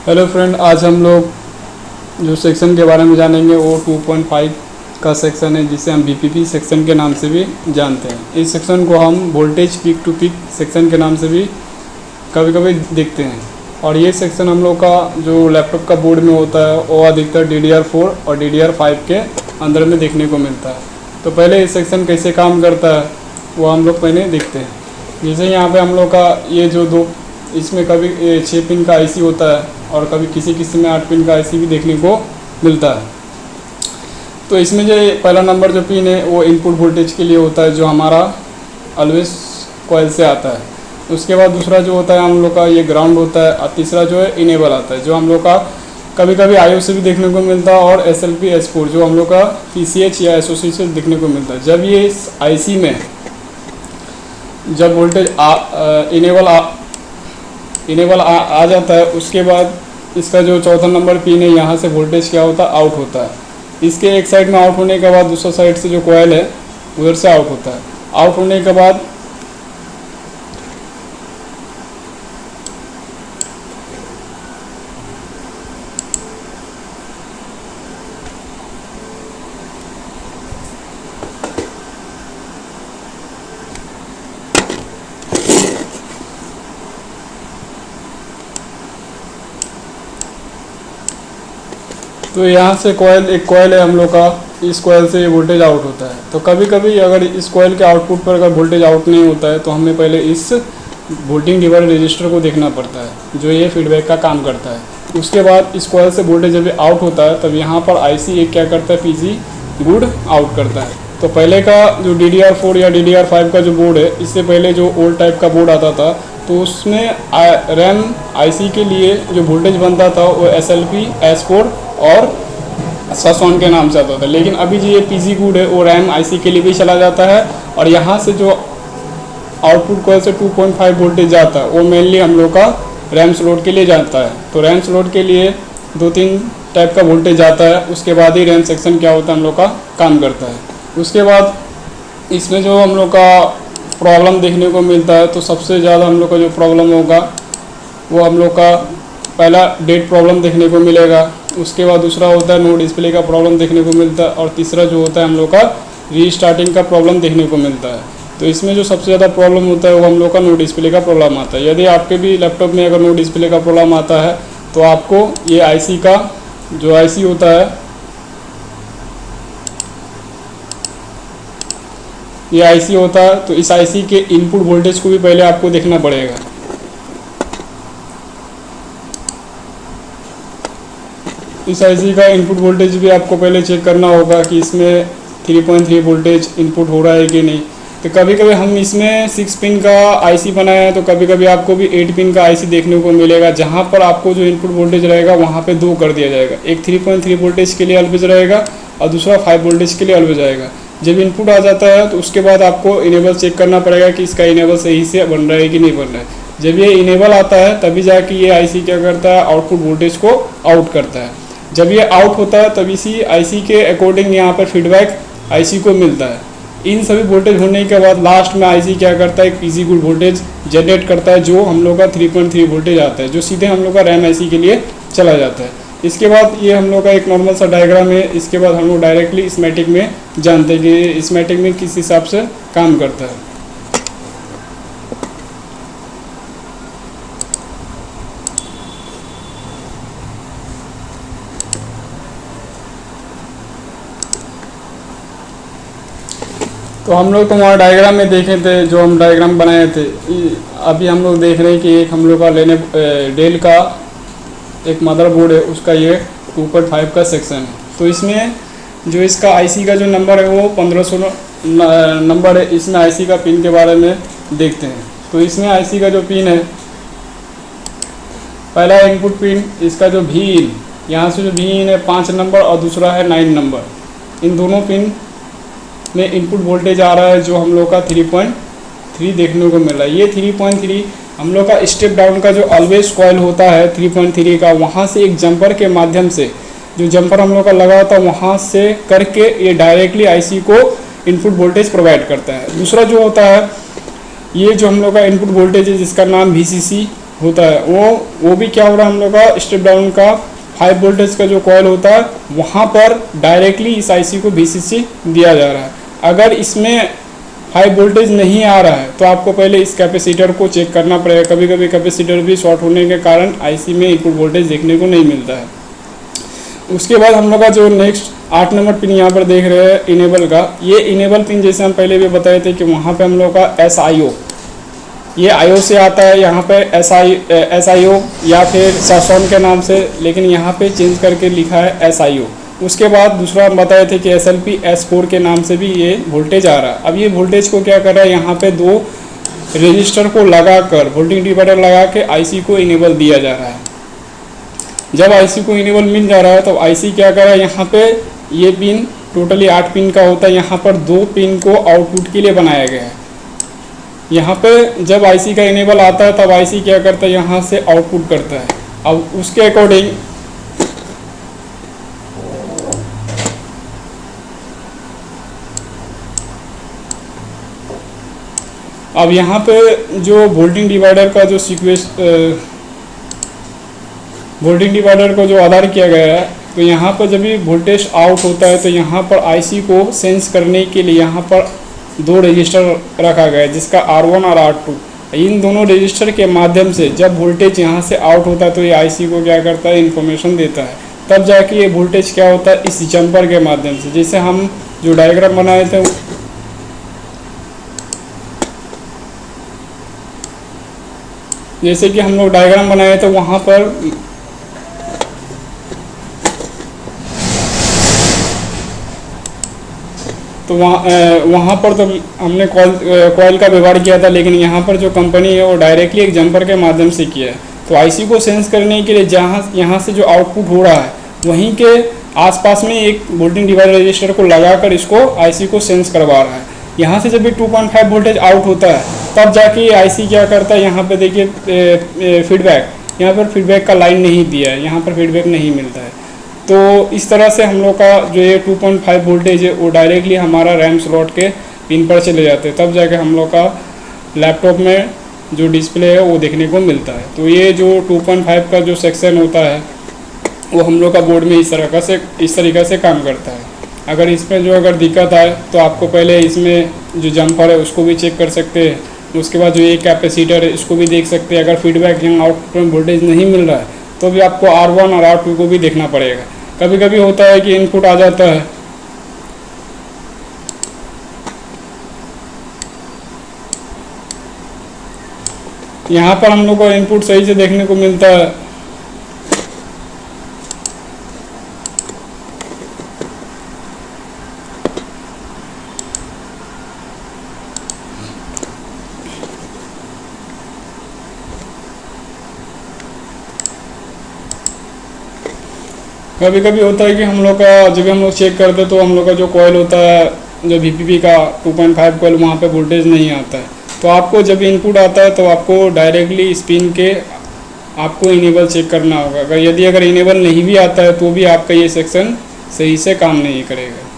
Hello friend, आज हम लोग जो सेक्शन के बारे में जानेंगे वो 2.5 का सेक्शन है, जिसे हम बीपीपी सेक्शन के नाम से भी जानते हैं। इस सेक्शन को हम voltage peak to peak section के नाम से भी कभी कभी देखते हैं। और ये सेक्शन हम लोग का जो लैपटॉप का बोर्ड में होता है वो अधिकतर DDR4 और DDR5 के अंदर में देखने को मिलता है। तो पहले ये सेक्शन कैसे काम करता है वो हम लोग पहले देखते हैं। जैसे यहाँ पे हम लोग का ये जो दो, इसमें कभी 6 पिन का आईसी होता है और कभी किसी किसी में 8 पिन का आईसी भी देखने को मिलता है। तो इसमें जो पहला नंबर जो पिन है वो इनपुट वोल्टेज के लिए होता है, जो हमारा ऑलवेज कॉइल से आता है। उसके बाद दूसरा जो होता है हम लोग का ये ग्राउंड होता है, और तीसरा जो है इनेबल आता है, जो हम लोग का कभी कभी आईओ से भी देखने को मिलता है, और SLP S4 जो हम लोग का PCH या SOC से देखने को मिलता है। जब ये इस आईसी में जब वोल्टेज इनेबल आ जाता है, उसके बाद इसका जो चौथा नंबर पिन है यहाँ से वोल्टेज क्या होता है, आउट होता है। इसके एक साइड में आउट होने के बाद दूसरा साइड से जो कॉइल है उधर से आउट होता है। आउट होने के बाद तो यहाँ से एक कॉइल है हम लोग का, इस कॉइल से वोल्टेज आउट होता है। तो कभी कभी अगर इस कॉइल के आउटपुट पर अगर वोल्टेज आउट नहीं होता है तो हमें पहले इस वोल्टेज डिवाइडर रजिस्टर को देखना पड़ता है, जो ये फीडबैक का काम करता है। उसके बाद इस कॉइल से वोल्टेज जब आउट होता है तब यहाँ पर आईसी एक क्या करता है, पीसी गुड आउट करता है। तो पहले का जो DDR4 या DDR5 का जो बोर्ड है, इससे पहले जो ओल्ड टाइप का बोर्ड आता था तो उसमें रैम आईसी के लिए जो वोल्टेज बनता था वो SLP S4 और ससॉन के नाम से आता था। लेकिन अभी जो ये पीसी गुड है वो रैम आईसी के लिए भी चला जाता है, और यहाँ से जो आउटपुट कॉइल से 2.5 वोल्टेज जाता है वो मेनली हम लोग का रैम स्लॉट के लिए जाता है। तो रैम स्लॉट के लिए 2-3 टाइप का वोल्टेज जाता है, उसके बाद ही रैम सेक्शन क्या होता है हम लोग का काम करता है। उसके बाद इसमें जो हम लोग का प्रॉब्लम देखने को मिलता है, तो सबसे ज़्यादा हम लोग का जो प्रॉब्लम होगा वो हम लोग का पहला डेट प्रॉब्लम देखने को मिलेगा। उसके बाद दूसरा होता है नो डिस्प्ले का प्रॉब्लम देखने को मिलता है, और तीसरा जो होता है हम लोग का रीस्टार्टिंग का प्रॉब्लम देखने को मिलता है। तो इसमें जो सबसे ज़्यादा प्रॉब्लम होता है वो हम लोग का नो डिस्प्ले का प्रॉब्लम आता है। यदि आपके भी लैपटॉप में अगर नो डिस्प्ले का प्रॉब्लम आता है तो आपको ये आईसी का जो आईसी होता है, ये आईसी होता है, तो इस आईसी के इनपुट वोल्टेज को भी पहले आपको देखना पड़ेगा। इस आईसी का इनपुट वोल्टेज भी आपको पहले चेक करना होगा कि इसमें 3.3 वोल्टेज इनपुट हो रहा है कि नहीं। तो कभी कभी हम इसमें 6 पिन का आईसी बनाया है, तो कभी कभी आपको भी 8 पिन का आईसी देखने को मिलेगा, जहां पर आपको जो इनपुट वोल्टेज रहेगा वहां पे 2 कर दिया जाएगा। एक 3.3 वोल्टेज के लिए ऑलवेज रहेगा और दूसरा 5 वोल्टेज के लिए ऑलवेज आएगा। जब इनपुट आ जाता है तो उसके बाद आपको इनेबल चेक करना पड़ेगा कि इसका इनेबल सही से बन रहा है कि नहीं बन रहा है। जब ये इनेबल आता है तभी जाके ये आईसी क्या करता है, आउटपुट वोल्टेज को आउट करता है। जब ये आउट होता है तब इसी आईसी के अकॉर्डिंग यहाँ पर फीडबैक आईसी को मिलता है। इन सभी वोल्टेज होने के बाद लास्ट में आईसी क्या करता है, एक पीसी गुड वोल्टेज जनरेट करता है, जो हम लोग का 3.3 वोल्टेज आता है, जो सीधे हम लोग का रैम आईसी के लिए चला जाता है। इसके बाद ये हम लोग का एक नॉर्मल सा डायग्राम है। इसके बाद हम लोग डायरेक्टली स्कीमेटिक में जानते हैं कि स्कीमेटिक में किस हिसाब से काम करता है। तो हम लोग तो वहाँ डायग्राम में देखे थे, जो हम डायग्राम बनाए थे। अभी हम लोग देख रहे हैं कि एक हम लोग का डेल का एक मदरबोर्ड है, उसका ये 2.5 का सेक्शन है। तो इसमें जो इसका आईसी का जो नंबर है वो 1500 नंबर है। इसमें आईसी का पिन के बारे में देखते हैं। तो इसमें आईसी का जो पिन है, पहला इनपुट पिन, इसका जो भी इन, यहाँ से जो भी इन है 5 नंबर और दूसरा है 9 नंबर। इन दोनों पिन में इनपुट वोल्टेज आ रहा है जो हम लोग का 3.3 देखने को मिल रहा है। ये 3.3 हम लोग का स्टेप डाउन का जो ऑलवेज कॉइल होता है 3.3 का, वहाँ से एक जंपर के माध्यम से, जो जंपर हम लोग का लगा होता है वहाँ से करके ये डायरेक्टली आईसी को इनपुट वोल्टेज प्रोवाइड करता है। दूसरा जो होता है, ये जो हम लोग का इनपुट वोल्टेज है जिसका नाम VCC होता है वो भी क्या हो रहा है, हम लोग का स्टेप डाउन का 5 वोल्टेज का जो कॉयल होता है वहाँ पर डायरेक्टली इस आईसी को VCC दिया जा रहा है। अगर इसमें 5 वोल्टेज नहीं आ रहा है तो आपको पहले इस कैपेसिटर को चेक करना पड़ेगा। कभी कभी कैपेसिटर भी शॉर्ट होने के कारण आईसी में इनपुट वोल्टेज देखने को नहीं मिलता है। उसके बाद हम लोग का जो नेक्स्ट 8 नंबर पिन यहाँ पर देख रहे हैं इनेबल का, ये इनेबल पिन जैसे हम पहले भी बताए थे कि वहाँ पे हम लोग का SIO, ये IO से आता है, यहाँ पे SIO या फिर सासोन के नाम से, लेकिन यहाँ पे चेंज करके लिखा है SIO। उसके बाद दूसरा हम बताए थे कि SLP S4 के नाम से भी ये वोल्टेज आ रहा है। अब ये वोल्टेज को क्या कर रहा है, यहाँ पे 2 रजिस्टर को लगाकर वोल्टेज डिवाइडर लगा के आईसी को इनेबल दिया जा रहा है। जब आईसी को इनेबल मिल जा रहा है तो आईसी क्या कर रहा है, यहाँ पे ये पिन टोटली 8 पिन का होता है, यहाँ पर 2 पिन को आउटपुट के लिए बनाया गया है। यहाँ पे जब आईसी का इनेबल आता है तब आईसी क्या करता है, यहाँ से आउटपुट करता है। अब उसके अकॉर्डिंग अब यहाँ पे जो वोल्टेज डिवाइडर का जो सीक्वेंस वोल्टेज डिवाइडर को जो आधार किया गया है, तो यहाँ पर जब भी वोल्टेज आउट होता है तो यहाँ पर आईसी को सेंस करने के लिए यहाँ पर 2 रजिस्टर रखा गया है, जिसका R1 और R2। इन दोनों रजिस्टर के माध्यम से जब वोल्टेज यहाँ से आउट होता है तो ये आईसी को क्या करता है, इन्फॉर्मेशन देता है। तब जाके ये वोल्टेज क्या होता है, इस जंपर के माध्यम से, जैसे हम जो डायग्राम बनाए थे जैसे कि हम लोग डायग्राम बनाए थे वहाँ पर तो वहाँ पर तो हमने कॉइल का व्यवहार किया था, लेकिन यहाँ पर जो कंपनी है वो डायरेक्टली एक जंपर के माध्यम से किया है। तो आईसी को सेंस करने के लिए यहाँ से जो आउटपुट हो रहा है वहीं के आसपास में एक वोल्टेज डिवाइडर रजिस्टर को लगाकर इसको आईसी को सेंस करवा रहा है। यहाँ से जब भी 2.5 वोल्टेज आउट होता है तब जाके ये आईसी क्या करता है, यहाँ पे देखिए फीडबैक, यहाँ पर फीडबैक का लाइन नहीं दिया है, यहाँ पर फीडबैक नहीं मिलता है। तो इस तरह से हम लोग का जो ये 2.5 वोल्टेज है वो डायरेक्टली हमारा रैम स्लॉट के पिन पर चले जाते हैं, तब जाके हम लोग का लैपटॉप में जो डिस्प्ले है वो देखने को मिलता है। तो ये जो 2.5 का जो सेक्शन होता है वो हम लोग का बोर्ड में इस तरीक़ा से काम करता है। अगर इसमें जो अगर दिक्कत आए तो आपको पहले इसमें जो जंपर है उसको भी चेक कर सकते हैं, उसके बाद जो ये कैपेसिटर है इसको भी देख सकते हैं। अगर फीडबैक यहाँ आउटपुट में वोल्टेज नहीं मिल रहा है तो भी आपको R1 और R2 को भी देखना पड़ेगा। कभी कभी होता है कि इनपुट आ जाता है, यहाँ पर हम लोग को इनपुट सही से देखने को मिलता है। कभी कभी होता है कि हम लोग का जब हम लोग चेक करते हैं तो हम लोग का जो कॉइल होता है, जो VPP का 2.5 कॉइल, वहाँ पे वोल्टेज नहीं आता है। तो आपको जब इनपुट आता है तो आपको डायरेक्टली स्पिन के आपको इनेबल चेक करना होगा। अगर इनेबल नहीं भी आता है तो भी आपका ये सेक्शन सही से काम नहीं करेगा।